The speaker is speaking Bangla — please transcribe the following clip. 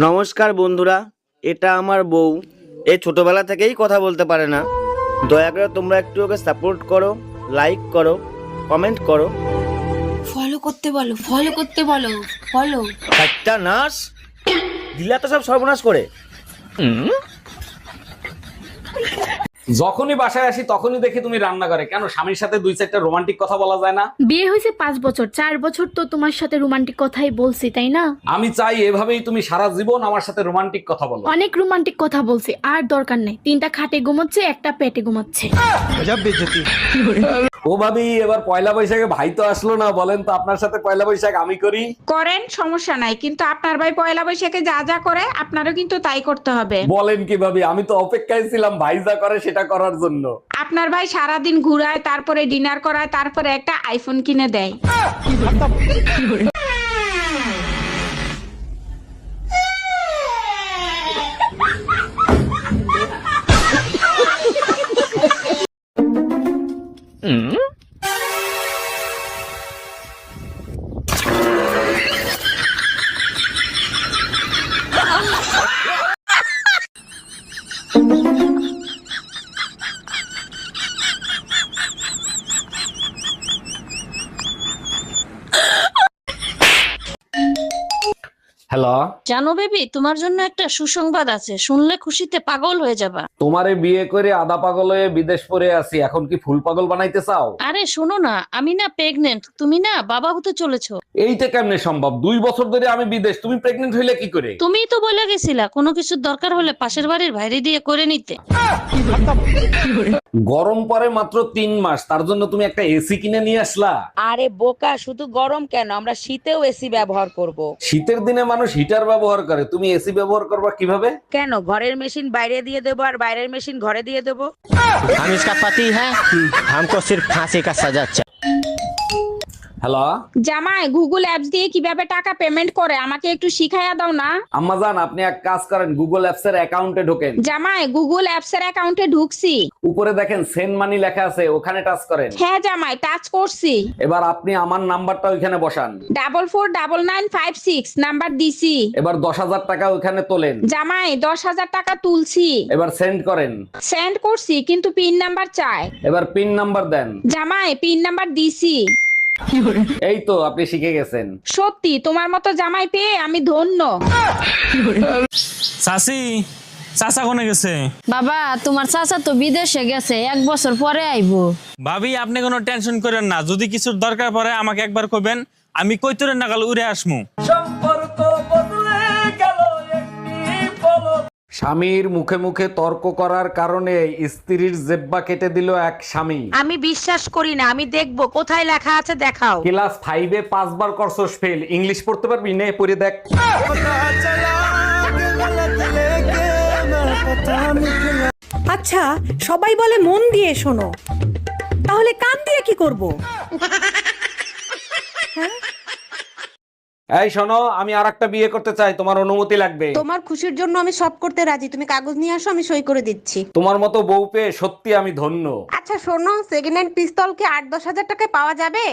নমস্কার বন্ধুরা, এটা আমার বউ। এই ছোটবেলা থেকেই কথা বলতে পারে না। দয়া করে তোমরা একটু ওকে সাপোর্ট করো, লাইক করো, কমেন্ট করো। ফলো করতে বলো, ফলো করতে বলো, ফলো। একটা নাশ দিলা তো সব সর্বনাশ করে। যখনই বাসায় আসি তখনই দেখি তুমি রান্না করে। কেন, স্বামীর সাথে দুই চারটা রোমান্টিক কথা বলা যায় না? বিয়ে হয়েছে 5 বছর, 4 বছর তো তোমার সাথে রোমান্টিক কথাই বলছি, তাই না? আমি চাই এভাবেই তুমি সারা জীবন আমার সাথে রোমান্টিক কথা বলো। অনেক রোমান্টিক কথা বলছি, আর দরকার নেই। 3টা খাটে ঘুমাচ্ছে, একটা পেটে ঘুমাচ্ছে। ও ভাবি, এবার পয়লা বৈশাখে ভাই তো আসলো না, বলেন তো আপনার সাথে পয়লা বৈশাখ আমি করি? করেন, সমস্যা নাই, কিন্তু আপনার ভাই পয়লা বৈশাখে যা যা করে আপনারও কিন্তু তাই করতে হবে। বলেন কি ভাবি, আমি তো অপেক্ষায় ছিলাম ভাই যা করে সেটা করার জন্য। আপনার ভাই সারাদিন ঘুরায়, তারপরে ডিনার করায়, তারপরে একটা আইফোন কিনে দেয়। হ্যালো, জানো বেবি, তোমার জন্য একটা সুসংবাদ আছে, শুনলে খুশিতে পাগল হয়ে যাবা। তোমারে বিয়ে করে আধা পাগল হয়ে বিদেশ পড়ে আছি, এখন কি ফুল পাগল বানাইতে চাও? আরে শোনো না, আমি না প্রেগনেন্ট, তুমি না বাবা হতে চলেছো। এইটা কেমনে সম্ভব? 2 বছর ধরে আমি বিদেশ, তুমি প্রেগনেন্ট হইলে কি করে? তুমিই তো বলে গেছিলা কোনো কিছুর দরকার হলে পাশের বাড়ির ভাইরে দিয়ে করে নিতে। গরম পরে মাত্র 3 মাস, তার জন্য তুমি একটা এসি কিনে নিয়ে আসলা? আরে বোকা, শুধু গরম কেন, আমরা শীতেও এসি ব্যবহার করব। শীতের দিনে মানুষ হিটার ব্যবহার করে, তুমি এসি ব্যবহার করবা কিভাবে? কেন, ঘরের মেশিন বাইরে দিয়ে দেবো আর বাইরের মেশিন ঘরে দিয়ে দেবো? हम इसका पति है, हमको सिर्फ फांसी का सजा चाहिए। হ্যালো জামাই, গুগল অ্যাপস দিয়ে কিভাবে টাকা পেমেন্ট করে আমাকে একটু শিখাইয়া দাও না। আম্মাজান, আপনি এক কাজ করেন, গুগল অ্যাপস এর অ্যাকাউন্টে ঢোকেন। জামাই, গুগল অ্যাপস এর অ্যাকাউন্টে ঢুকছি। উপরে দেখেন সেন্ড মানি লেখা আছে, ওখানে টাচ করেন। হ্যাঁ জামাই, টাচ করছি। এবার আপনি আমার নাম্বারটা ওইখানে বসান। 449956 নাম্বার দিছি। এবার 10,000 টাকা ওইখানে তোলেন। জামাই, 10,000 টাকা তুলছি। এবার সেন্ড করেন। সেন্ড করছি, কিন্তু পিন নাম্বার চায়। এবার পিন নাম্বার দেন। জামাই, পিন নাম্বার দিছি। এই তো আপনি শিখে গেছেন। সত্যি তোমার মতো জামাই পেয়ে আমি ধন্য। চাচি, চাচা কোনে গেছে? বাবা, তোমার চাচা তো বিদেশে গেছে, 1 বছর পরে আইবো। ভাবি, আপনি কোনো টেনশন করেন না। যদি কিছুর দরকার পড়ে আমাকে একবার কইবেন, আমি কইতরের নাগাল উড়ে আসমু। স্বামীর মুখে মুখে তর্ক করার কারণে স্ত্রীর জেব্বা কেটে দিল এক স্বামী। আমি বিশ্বাস করি না, আমি দেখবো কোথায় লেখা আছে, দেখাও। ক্লাস 5-এ 5 বার করছস ফেল, ইংলিশ পড়তে পারবি? নে পড়ে দেখ। আচ্ছা, সবাই বলে মন দিয়ে শোনো, তাহলে কান দিয়ে কি করব? এই শোনো, আমি আরেকটা বিয়ে করতে চাই, তোমার অনুমতি লাগবে। তোমার খুশির জন্য আমি সব করতে রাজি, তুমি কাগজ নিয়ে আসো, আমি সই করে দিচ্ছি। তোমার মতো বউ পেয়ে সত্যি আমি ধন্য। আচ্ছা শোনো, সেকেন্ড হ্যান্ড পিস্তল কি 8-10 হাজার টাকায় পাওয়া যাবে?